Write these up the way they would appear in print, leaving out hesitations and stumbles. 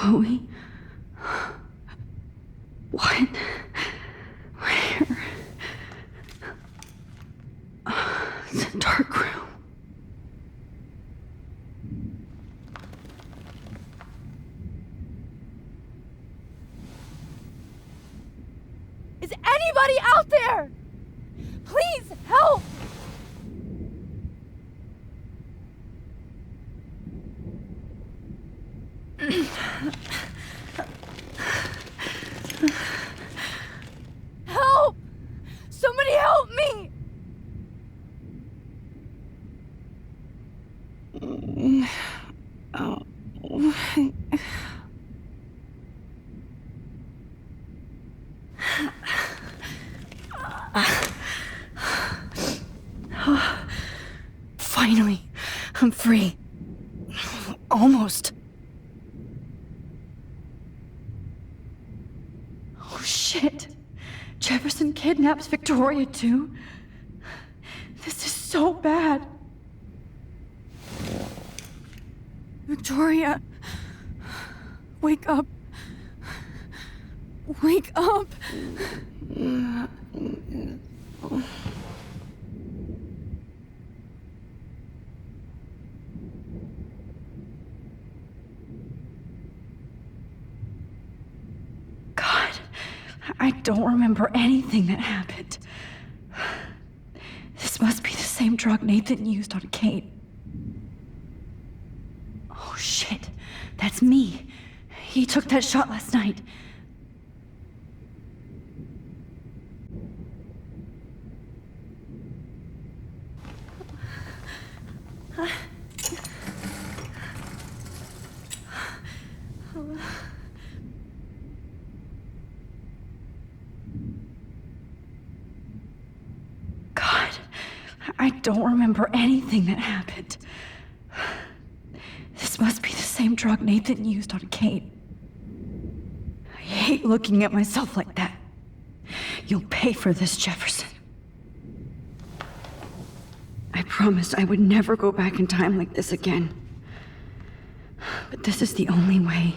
Chloe? What? Where? It's a dark room. Is anybody out there? Please help! Help! Somebody help me! Finally, I'm free. Almost. Oh shit. Jefferson kidnaps Victoria too? This is so bad. Victoria, wake up. Wake up. God, I don't remember anything that happened. This must be the same drug Nathan used on Kate. Oh shit, that's me. He took that shot last night. God, I don't remember anything that happened. This must be the same drug Nathan used on Kate. I hate looking at myself like that. You'll pay for this, Jefferson. I promised I would never go back in time like this again. But this is the only way.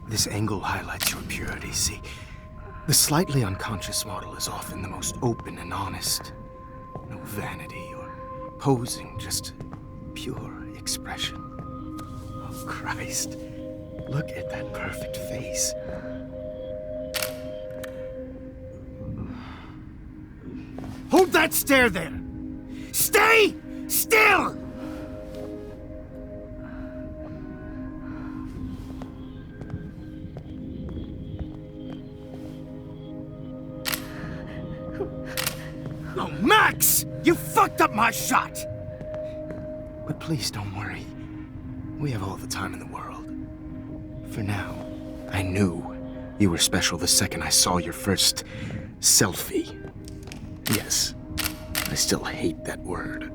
This angle highlights your purity, see? The slightly unconscious model is often the most open and honest. No vanity or posing, just pure expression. Oh, Christ. Look at that perfect face. Hold that stare there! Stay still! Oh, Max! You fucked up my shot! But please don't worry. We have all the time in the world. For now, I knew you were special the second I saw your first selfie. Yes, I still hate that word.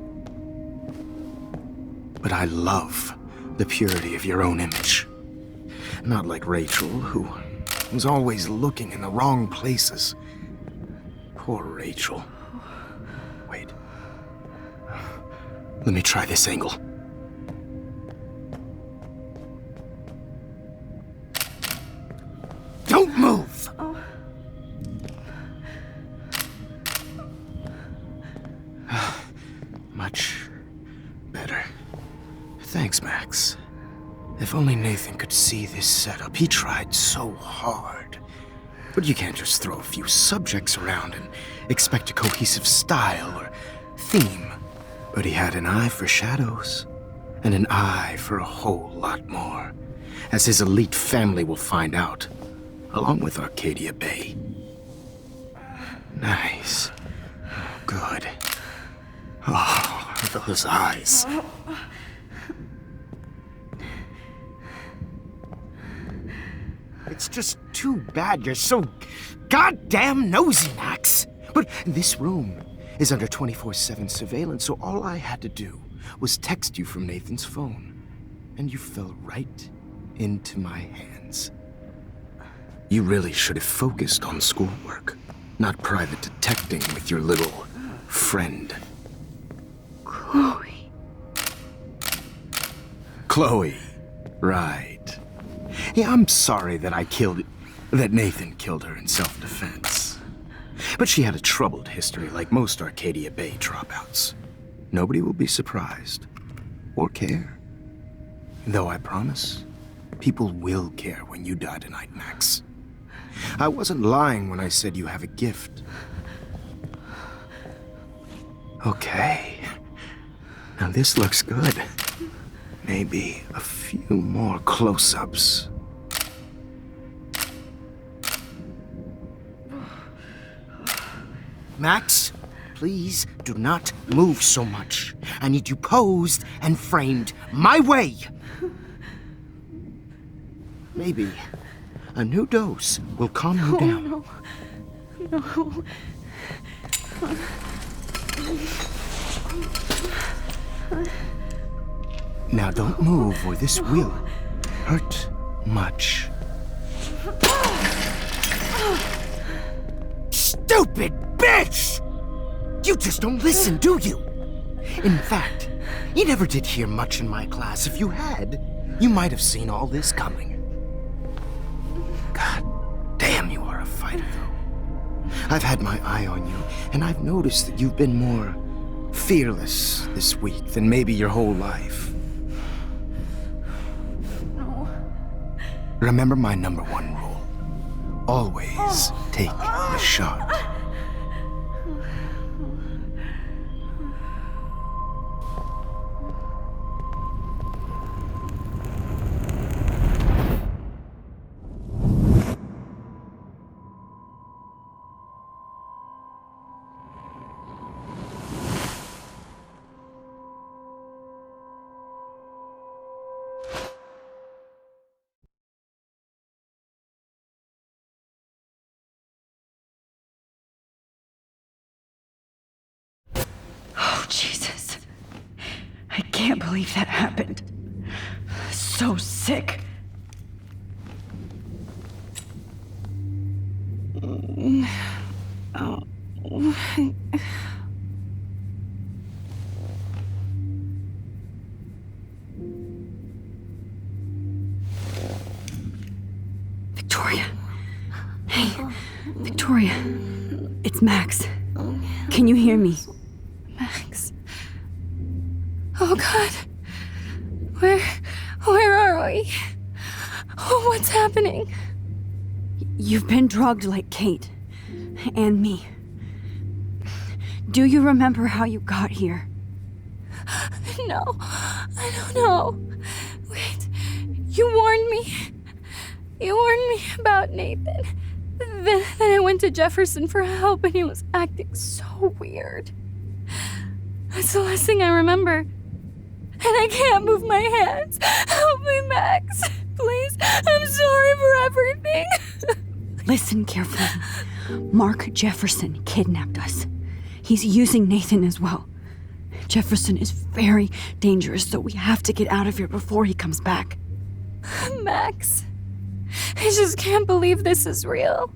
But I love the purity of your own image. Not like Rachel, who was always looking in the wrong places. Poor Rachel. Wait. Let me try this angle. Don't move! Much better. Thanks, Max. If only Nathan could see this setup. He tried so hard. But you can't just throw a few subjects around and expect a cohesive style or theme. But he had an eye for shadows, and an eye for a whole lot more, as his elite family will find out, along with Arcadia Bay. Nice. Good. Oh, those eyes. It's just too bad you're so goddamn nosy, Max. But this room is under 24/7 surveillance, so all I had to do was text you from Nathan's phone. And you fell right into my hands. You really should have focused on schoolwork, not private detecting with your little friend. Chloe. Chloe, right. Yeah, I'm sorry that Nathan killed her in self-defense. But she had a troubled history like most Arcadia Bay dropouts. Nobody will be surprised or care. Though I promise, people will care when you die tonight, Max. I wasn't lying when I said you have a gift. Okay. Now this looks good. Maybe a few more close-ups. Max, please do not move so much. I need you posed and framed my way. Maybe a new dose will calm you down. No. Now don't move or this will hurt much. Stupid bitch! You just don't listen, do you? In fact, you never did hear much in my class. If you had, you might have seen all this coming. God damn, you are a fighter, though. I've had my eye on you, and I've noticed that you've been more fearless this week than maybe your whole life. No. Remember my #1 rule. Always take the shot. Oh, Jesus. I can't believe that happened. So sick. Victoria. Hey, Victoria. It's Max. Can you hear me? Max. Oh God. Where are we? Oh, what's happening? You've been drugged like Kate. And me. Do you remember how you got here? No, I don't know. Wait, you warned me. You warned me about Nathan. Then I went to Jefferson for help and he was acting so weird. That's the last thing I remember. And I can't move my hands. Help me, Max. Please, I'm sorry for everything. Listen carefully. Mark Jefferson kidnapped us. He's using Nathan as well. Jefferson is very dangerous, so we have to get out of here before he comes back. Max, I just can't believe this is real.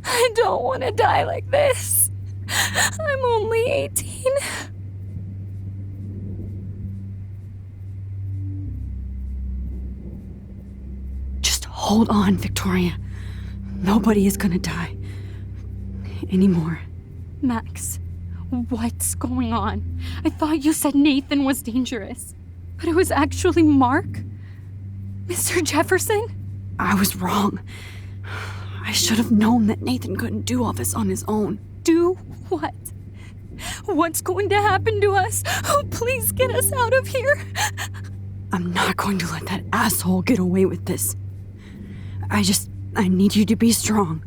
I don't want to die like this. I'm only 18. Just hold on, Victoria. Nobody is gonna die. Anymore. Max, what's going on? I thought you said Nathan was dangerous, but it was actually Mark? Mr. Jefferson? I was wrong. I should have known that Nathan couldn't do all this on his own. Do what? What's going to happen to us? Oh, please get us out of here. I'm not going to let that asshole get away with this. I need you to be strong.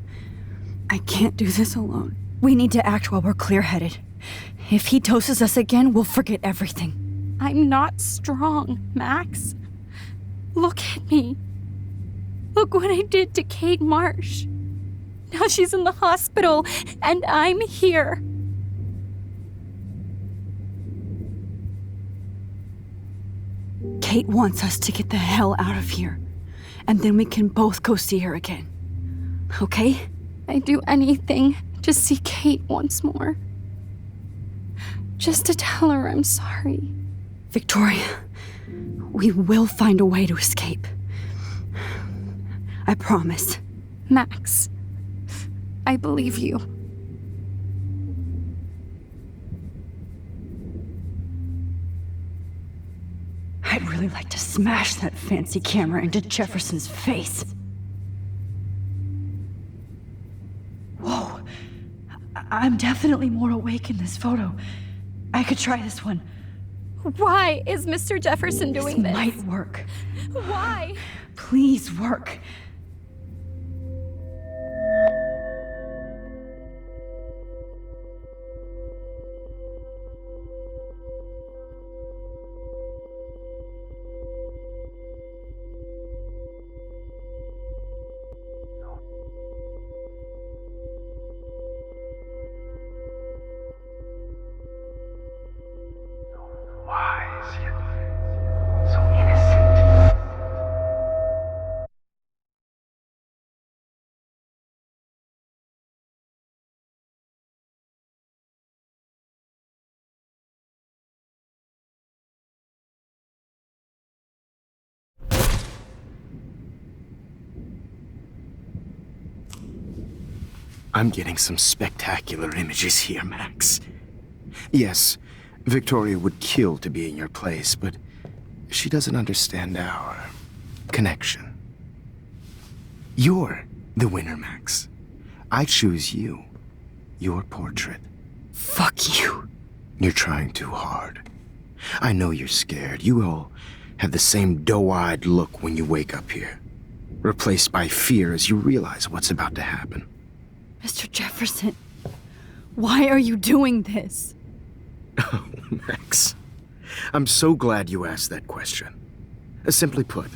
I can't do this alone. We need to act while we're clear-headed. If he doses us again, we'll forget everything. I'm not strong, Max. Look at me. Look what I did to Kate Marsh. Now she's in the hospital, and I'm here. Kate wants us to get the hell out of here, and then we can both go see her again. Okay? I'd do anything to see Kate once more. Just to tell her I'm sorry. Victoria, we will find a way to escape. I promise. Max, I believe you. I'd really like to smash that fancy camera into Jefferson's face. Whoa. I'm definitely more awake in this photo. I could try this one. Why is Mr. Jefferson doing this? Might work. Why? Please work. Wise yet so innocent. I'm getting some spectacular images here, Max. Yes, Victoria would kill to be in your place, but she doesn't understand our connection. You're the winner, Max. I choose you. Your portrait. Fuck you. You're trying too hard. I know you're scared. You all have the same doe-eyed look when you wake up here, replaced by fear as you realize what's about to happen. Mr. Jefferson, why are you doing this? Oh, Max. I'm so glad you asked that question. Simply put,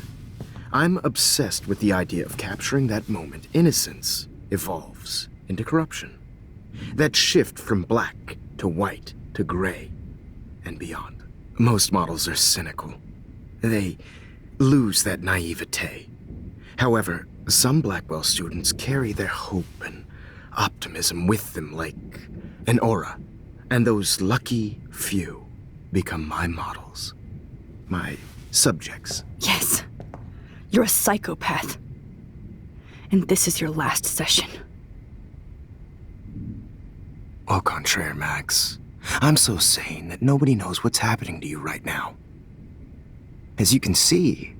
I'm obsessed with the idea of capturing that moment innocence evolves into corruption. That shift from black to white to gray and beyond. Most models are cynical. They lose that naivete. However, some Blackwell students carry their hope and optimism with them like an aura. And those lucky few become my models. My subjects. Yes. You're a psychopath. And this is your last session. Au contraire, Max. I'm so sane that nobody knows what's happening to you right now. As you can see,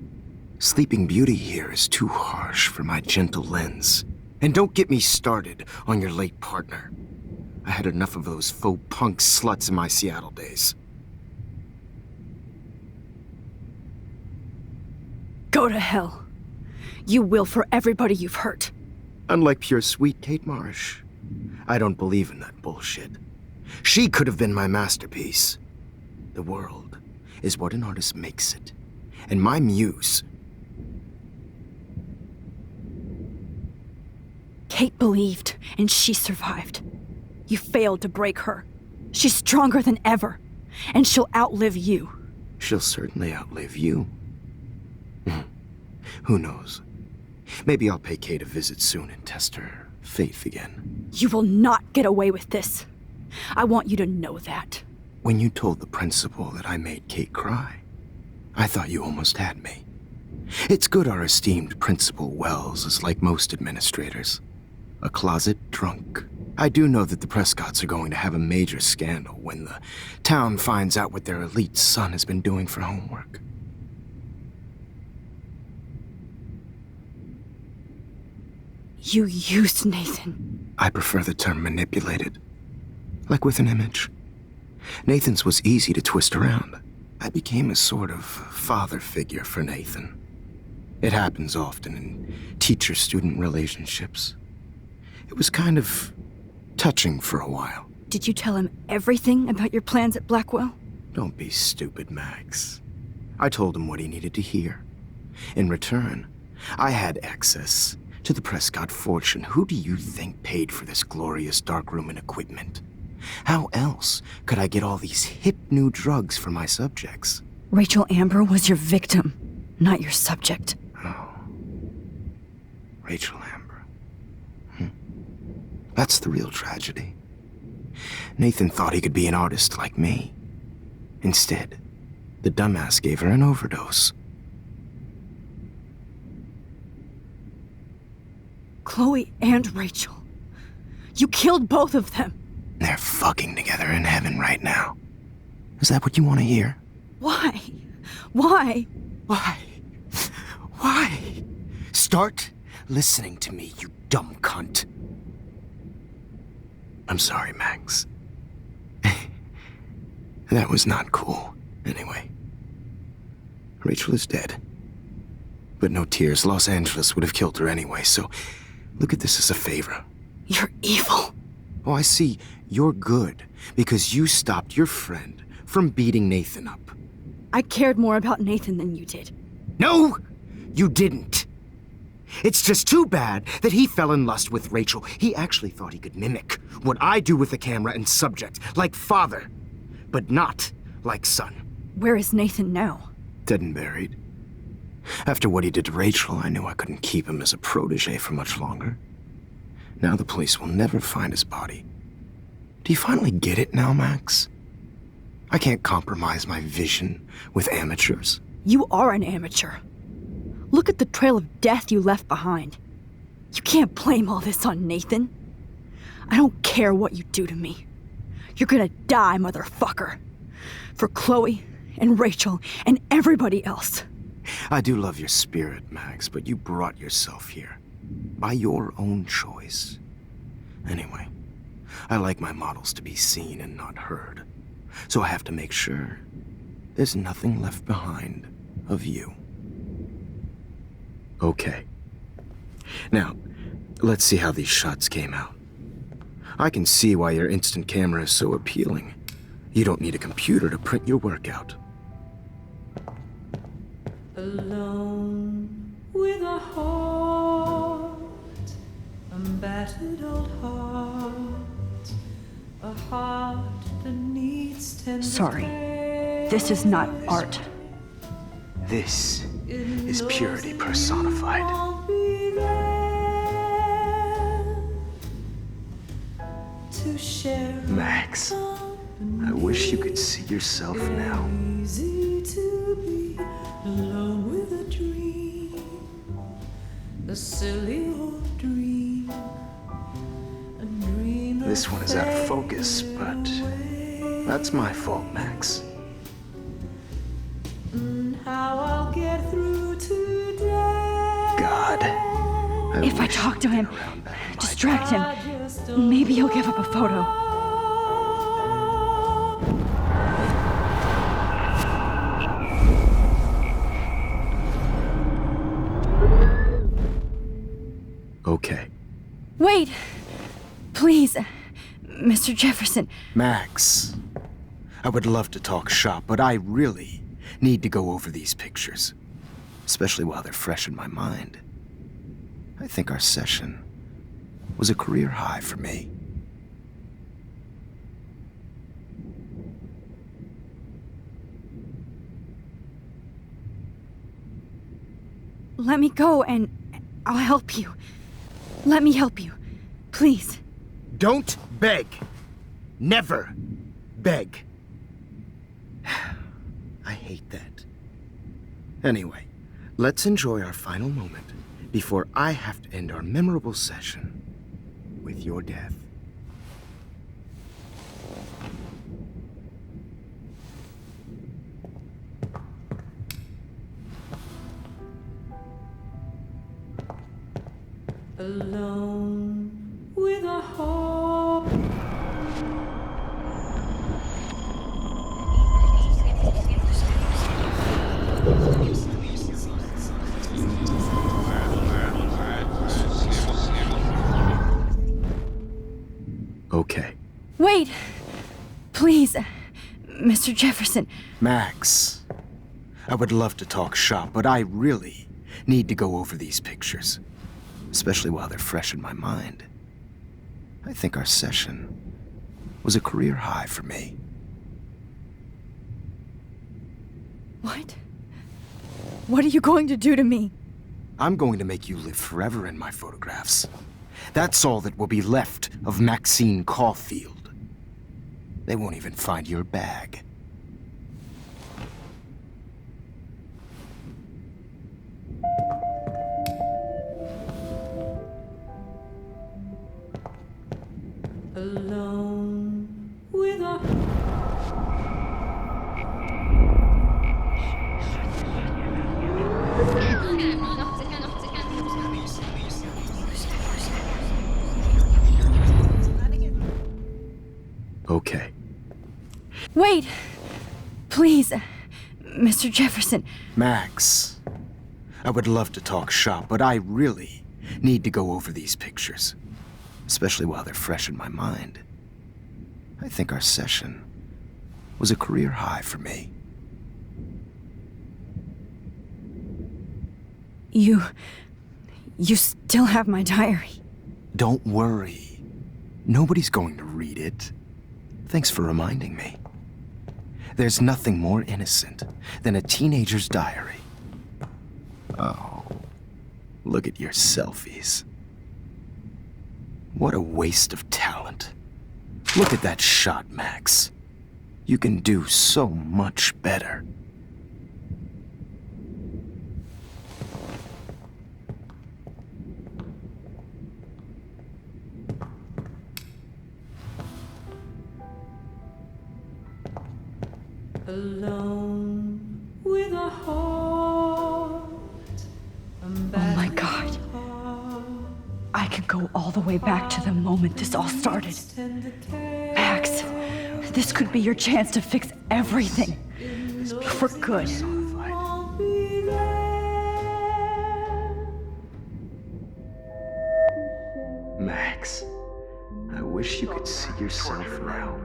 Sleeping Beauty here is too harsh for my gentle lens. And don't get me started on your late partner. I had enough of those faux punk sluts in my Seattle days. Go to hell. You will for everybody you've hurt. Unlike pure sweet Kate Marsh, I don't believe in that bullshit. She could have been my masterpiece. The world is what an artist makes it. And my muse... Kate believed, and she survived. You failed to break her. She's stronger than ever, and she'll outlive you. She'll certainly outlive you. Who knows? Maybe I'll pay Kate a visit soon and test her faith again. You will not get away with this. I want you to know that. When you told the principal that I made Kate cry, I thought you almost had me. It's good our esteemed Principal Wells is like most administrators. A closet drunk. I do know that the Prescotts are going to have a major scandal when the town finds out what their elite son has been doing for homework. You used Nathan. I prefer the term manipulated. Like with an image. Nathan's was easy to twist around. I became a sort of father figure for Nathan. It happens often in teacher-student relationships. It was kind of touching for a while. Did you tell him everything about your plans at Blackwell? Don't be stupid, Max. I told him what he needed to hear. In return, I had access to the Prescott fortune. Who do you think paid for this glorious darkroom and equipment? How else could I get all these hip new drugs for my subjects? Rachel Amber was your victim, not your subject. Oh. Rachel Amber. That's the real tragedy. Nathan thought he could be an artist like me. Instead, the dumbass gave her an overdose. Chloe and Rachel. You killed both of them. They're fucking together in heaven right now. Is that what you want to hear? Why? Why? Why? Why? Start listening to me, you dumb cunt. I'm sorry, Max. That was not cool. Anyway, Rachel is dead. But no tears. Los Angeles would have killed her anyway, so look at this as a favor. You're evil. Oh, I see. You're good because you stopped your friend from beating Nathan up. I cared more about Nathan than you did. No, you didn't. It's just too bad that he fell in lust with Rachel. He actually thought he could mimic what I do with the camera and subject, like father, but not like son. Where is Nathan now? Dead and buried. After what he did to Rachel, I knew I couldn't keep him as a protege for much longer. Now the police will never find his body. Do you finally get it now, Max? I can't compromise my vision with amateurs. You are an amateur. Look at the trail of death you left behind. You can't blame all this on Nathan. I don't care what you do to me. You're gonna die, motherfucker. For Chloe and Rachel and everybody else. I do love your spirit, Max, but you brought yourself here. By your own choice. Anyway, I like my models to be seen and not heard. So I have to make sure there's nothing left behind of you. Okay. Now, let's see how these shots came out. I can see why your instant camera is so appealing. You don't need a computer to print your work out. Alone with a heart, a battered old heart, a heart that needs tender Sorry. care. This is not art. This is purity personified. Won't be there to share Max, I wish you could see yourself now. easy to be alone with a dream, a silly old dream, a dream This one is out of focus, but that's my fault, Max. how I'll get through today. God. If I wish talk to you'd him, been around back in my distract I him. just don't Maybe he'll give up a photo. Okay. Wait! Please, Mr. Jefferson. Max, I would love to talk shop, but I really need to go over these pictures. Especially while they're fresh in my mind. I think our session was a career high for me. Let me go and I'll help you. Let me help you. Please. Don't beg. Never beg. I hate that. Anyway, let's enjoy our final moment before I have to end our memorable session with your death. Alone with a heart. Okay. Wait! Please, Mr. Jefferson. Max, I would love to talk shop, but I really need to go over these pictures, especially while they're fresh in my mind. I think our session was a career high for me. What? What are you going to do to me? I'm going to make you live forever in my photographs. That's all that will be left of Maxine Caulfield. They won't even find your bag. Alone with a Okay. Wait! Please, Mr. Jefferson. Max, I would love to talk shop, but I really need to go over these pictures, especially while they're fresh in my mind. I think our session was a career high for me. You still have my diary. Don't worry. Nobody's going to read it. Thanks for reminding me. There's nothing more innocent than a teenager's diary. Oh, look at your selfies. What a waste of talent. Look at that shot, Max. You can do so much better. alone with a heart. Oh my God. I could go all the way back to the moment this all started. Max, this could be your chance to fix everything. For good. Max, I wish you could see yourself now.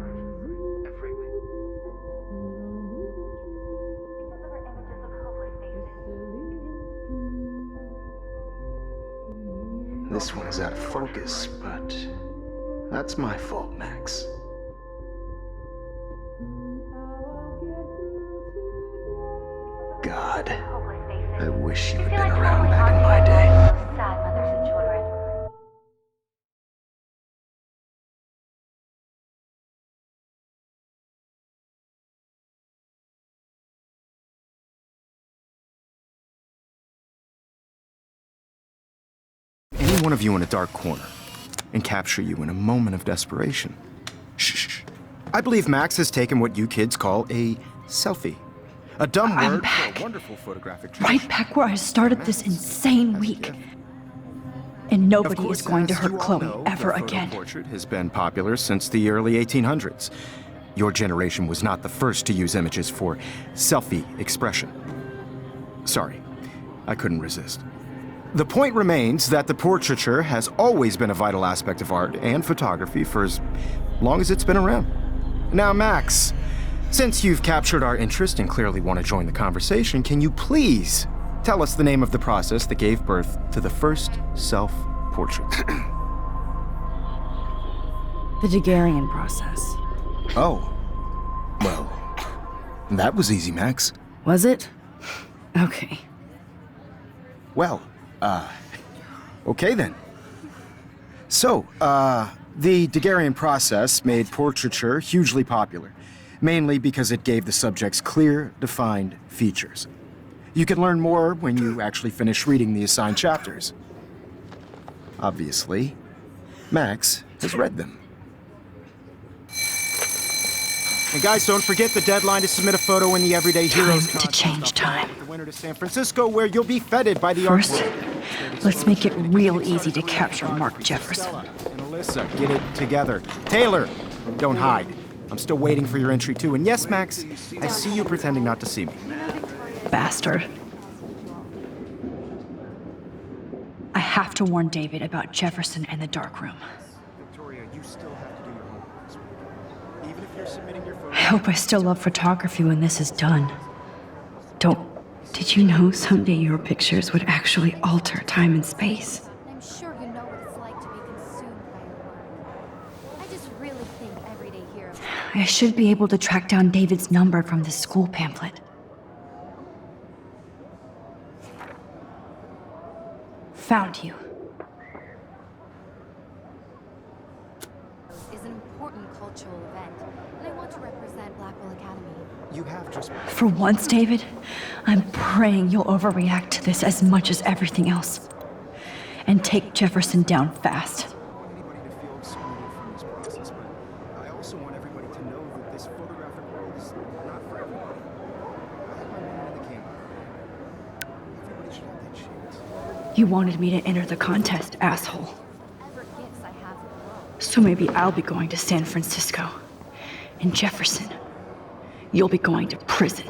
This one is out of focus, but that's my fault, Max. God, I wish you had been around back in my day. Sad mothers and children. Any one of you in a dark corner and capture you in a moment of desperation. Shh. I believe Max has taken what you kids call a selfie. A dumb I'm word back. for a wonderful photographic Right back where I started this insane week. And nobody is going to hurt Chloe ever again. The portrait has been popular since the early 1800s. Your generation was not the first to use images for selfie expression. Sorry, I couldn't resist. The point remains that the portraiture has always been a vital aspect of art and photography for as long as it's been around. Now, Max, since you've captured our interest and clearly want to join the conversation, can you please tell us the name of the process that gave birth to the first self-portrait? The Daguerrean process. Oh. Well, that was easy, Max. Was it? Okay. Well, okay then. So, the Daguerrean process made portraiture hugely popular, mainly because it gave the subjects clear, defined features. You can learn more when you actually finish reading the assigned chapters. Obviously, Max has read them. And guys, don't forget the deadline to submit a photo in the Everyday Heroes Time to change time. The winter to San Francisco, where you'll be feted by the First, artwork. let's make it real easy to capture Mark Jefferson. And Alyssa, get it together. Taylor, don't hide. I'm still waiting for your entry too. And yes, Max, I see you pretending not to see me. Bastard. I have to warn David about Jefferson and the dark room. Victoria, you still have to do your homework this week. Even if you're submitting your photo. I hope I still love photography when this is done. Did you know someday your pictures would actually alter time and space? I'm sure you know what it's like to be consumed by your work. I just really think Everyday Heroes. I should be able to track down David's number from this school pamphlet. Found you. Is an important cultural event, and I want to represent Blackwell Academy. You have just. For once, David, I'm praying you'll overreact to this as much as everything else. And take Jefferson down fast. I don't want anybody to feel excluded from this process, but I also want everybody to know that this photographic world is not for everybody. I have my moment in the camera. Everybody should have that chance. You wanted me to enter the contest, asshole. Whatever gifts I have in the world. So maybe I'll be going to San Francisco. And Jefferson, you'll be going to prison.